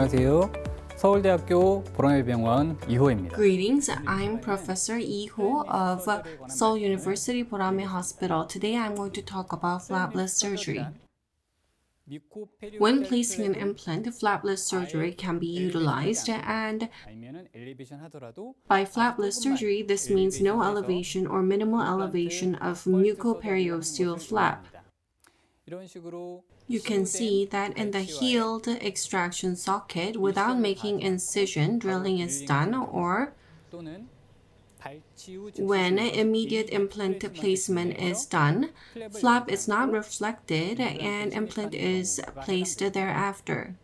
안녕하세요. 서울대학교 보라매병원 이호입니다. Greetings, I'm Professor Lee Ho of Seoul University Borame Hospital. Today I'm going to talk about flapless surgery. When placing an implant, flapless surgery can be utilized, and by flapless surgery, this means no elevation or minimal elevation of mucoperiosteal flap. You can see that in the healed extraction socket, without making incision, drilling is done, or when immediate implant placement is done, flap is not reflected and implant is placed thereafter.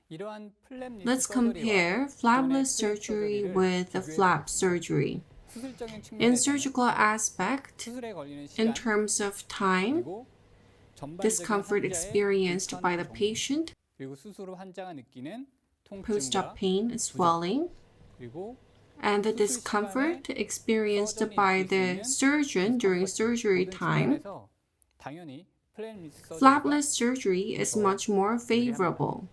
Let's compare flapless surgery with flap surgery. In surgical aspect, in terms of time, discomfort experienced by the patient, post-op pain, swelling, and the discomfort experienced by the surgeon during surgery time, flapless surgery is much more favorable.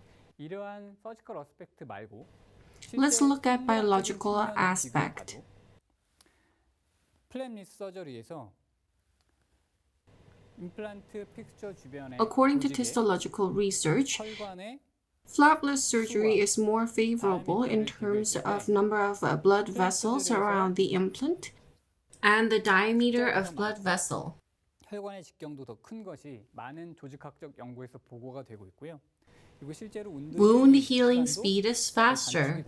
Let's look at biological aspect. According to histological research, flapless surgery is more favorable in terms of number of blood vessels around the implant and the diameter of blood vessel. Wound healing speed is faster.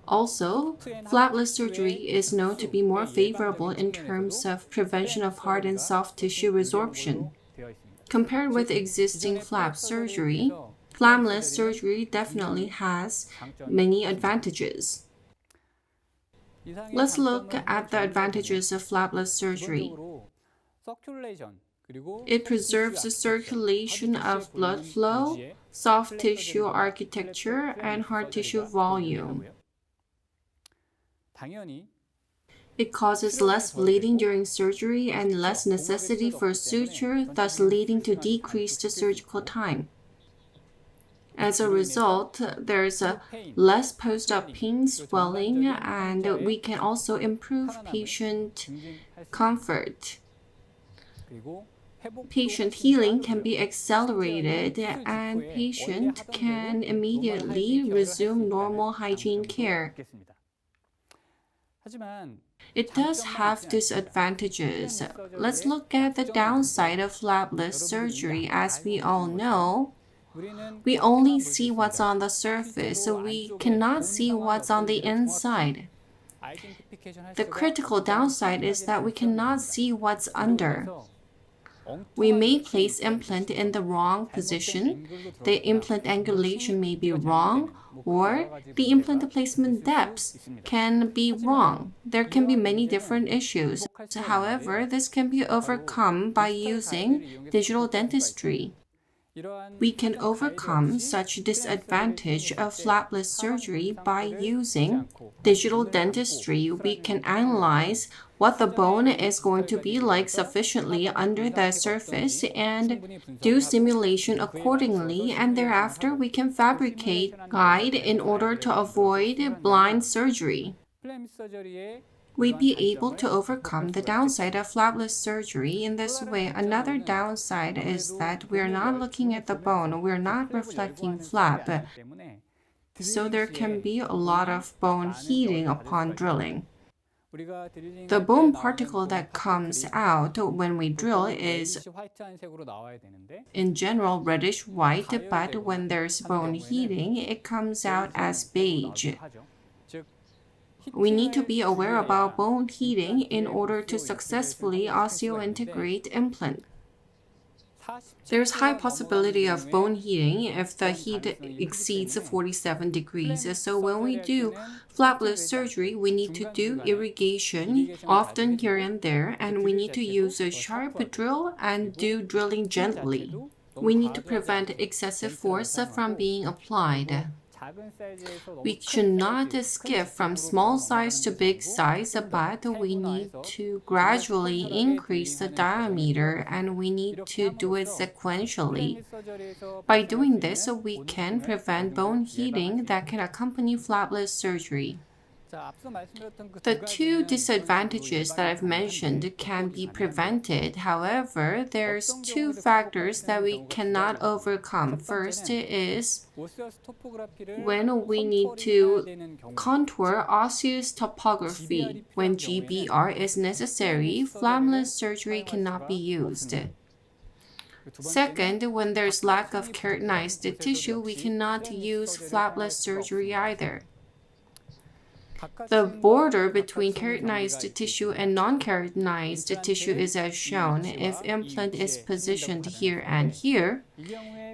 Also, flapless surgery is known to be more favorable in terms of prevention of hard and soft tissue resorption. Compared with existing flap surgery, flapless surgery definitely has many advantages. Let's look at the advantages of flapless surgery. It preserves the circulation of blood flow, soft tissue architecture, and hard tissue volume. It causes less bleeding during surgery and less necessity for suture, thus leading to decreased surgical time. As a result, there's less post-op pain, swelling, and we can also improve patient comfort. Patient healing can be accelerated and patient can immediately resume normal hygiene care. It does have disadvantages. Let's look at the downside of flapless surgery. As we all know, we only see what's on the surface, so we cannot see what's on the inside. The critical downside is that we cannot see what's under. We may place implant in the wrong position, the implant angulation may be wrong, or the implant placement depths can be wrong. There can be many different issues. However, this can be overcome by using digital dentistry. We can overcome such disadvantage of flapless surgery by using digital dentistry. We can analyze what the bone is going to be like sufficiently under the surface and do simulation accordingly, and thereafter we can fabricate guide in order to avoid blind surgery. We'd be able to overcome the downside of flapless surgery in this way. Another downside is that we're not looking at the bone, we're not reflecting flap, so there can be a lot of bone heating upon drilling. The bone particle that comes out when we drill is in general reddish white, but when there's bone heating, it comes out as beige. We need to be aware about bone heating in order to successfully osseointegrate implant. There's high possibility of bone heating if the heat exceeds 47 degrees. So when we do flapless surgery, we need to do irrigation often here and there, and we need to use a sharp drill and do drilling gently. We need to prevent excessive force from being applied. We should not skip from small size to big size, but we need to gradually increase the diameter and we need to do it sequentially. By doing this, we can prevent bone heating that can accompany flapless surgery. The two disadvantages that I've mentioned can be prevented. However, there's two factors that we cannot overcome. First is when we need to contour osseous topography. When GBR is necessary, flapless surgery cannot be used. Second, when there's lack of keratinized tissue, we cannot use flapless surgery either. The border between keratinized tissue and non-keratinized tissue is as shown if implant is positioned here and here.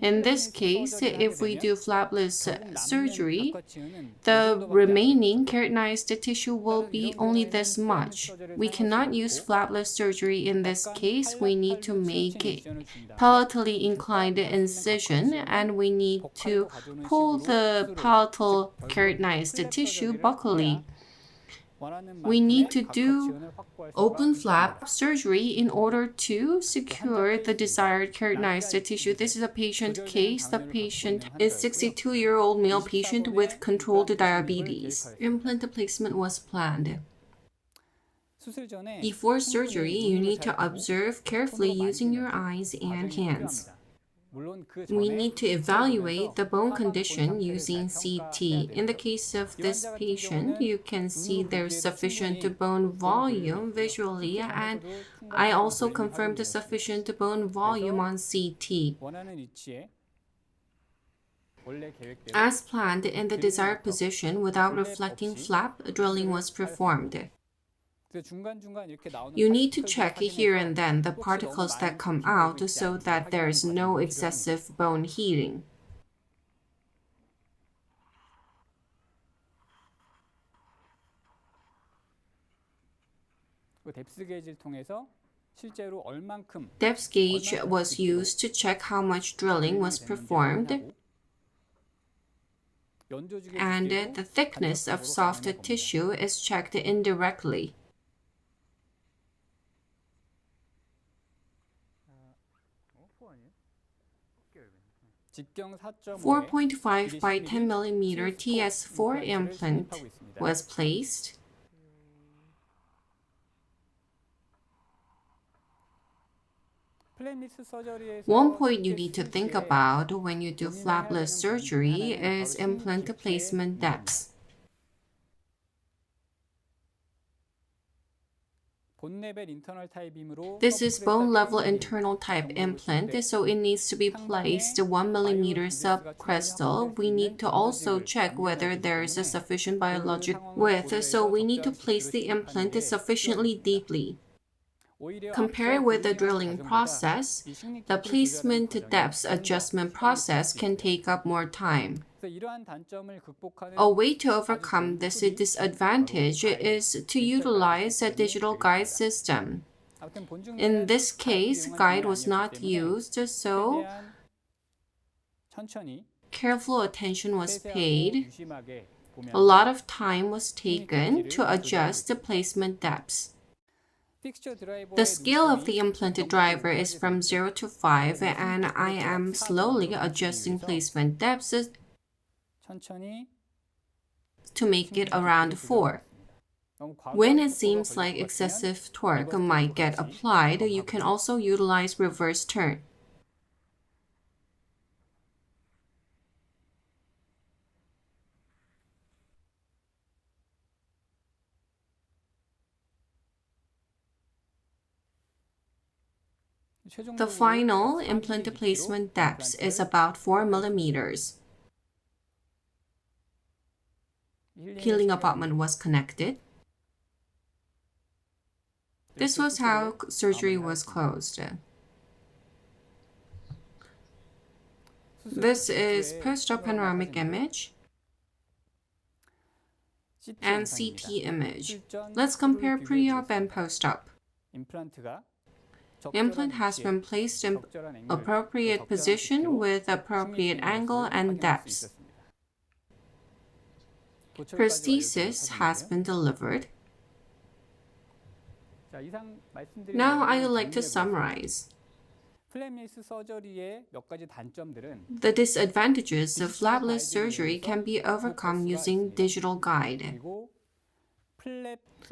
In this case, if we do flapless surgery, the remaining keratinized tissue will be only this much. We cannot use flapless surgery in this case. We need to make a palatally inclined incision and we need to pull the palatal keratinized tissue buccally. We need to do open flap surgery in order to secure the desired keratinized tissue. This is a patient case. The patient is a 62-year-old male patient with controlled diabetes. Implant placement was planned. Before surgery, you need to observe carefully using your eyes and hands. We need to evaluate the bone condition using CT. In the case of this patient, you can see there's sufficient bone volume visually, and I also confirmed the sufficient bone volume on CT. As planned, in the desired position without reflecting flap, drilling was performed. You need to check here and then the particles that come out so that there is no excessive bone heating. Depth gauge was used to check how much drilling was performed, and the thickness of soft tissue is checked indirectly. 4.5 by 10 mm TS4 implant was placed. One point you need to think about when you do flapless surgery is implant placement depth. This is bone-level internal type implant, so it needs to be placed 1 mm subcrestal. We need to also check whether there is a sufficient biologic width, so we need to place the implant sufficiently deeply. Compared with the drilling process, the placement depth adjustment process can take up more time. A way to overcome this disadvantage is to utilize a digital guide system. In this case, guide was not used, so careful attention was paid. A lot of time was taken to adjust the placement depths. The scale of the implanted driver is from 0 to 5, and I am slowly adjusting placement depths to make it around 4. When it seems like excessive torque might get applied, you can also utilize reverse turn. The final implant placement depth is about 4 mm. Healing abutment was connected. This was how surgery was closed. This is post-op panoramic image and CT image. Let's compare pre-op and post-op. Implant has been placed in appropriate position with appropriate angle and depth. Prosthesis has been delivered. Now I would like to summarize. The disadvantages of flapless surgery can be overcome using digital guide.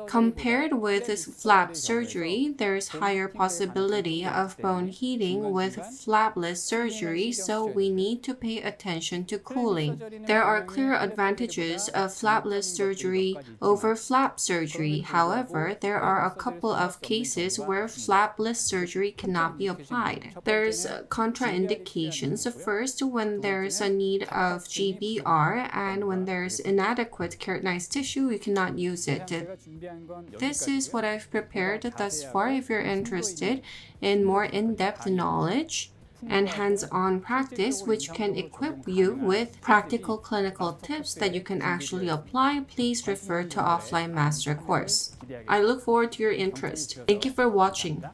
Compared with flap surgery, there is higher possibility of bone heating with flapless surgery, so we need to pay attention to cooling. There are clear advantages of flapless surgery over flap surgery. However, there are a couple of cases where flapless surgery cannot be applied. There's contraindications. First, when there's a need of GBR and when there's inadequate keratinized tissue, we cannot use it. This is what I've prepared thus far. If you're interested in more in-depth knowledge and hands-on practice, which can equip you with practical clinical tips that you can actually apply, please refer to Offline Master Course. I look forward to your interest. Thank you for watching.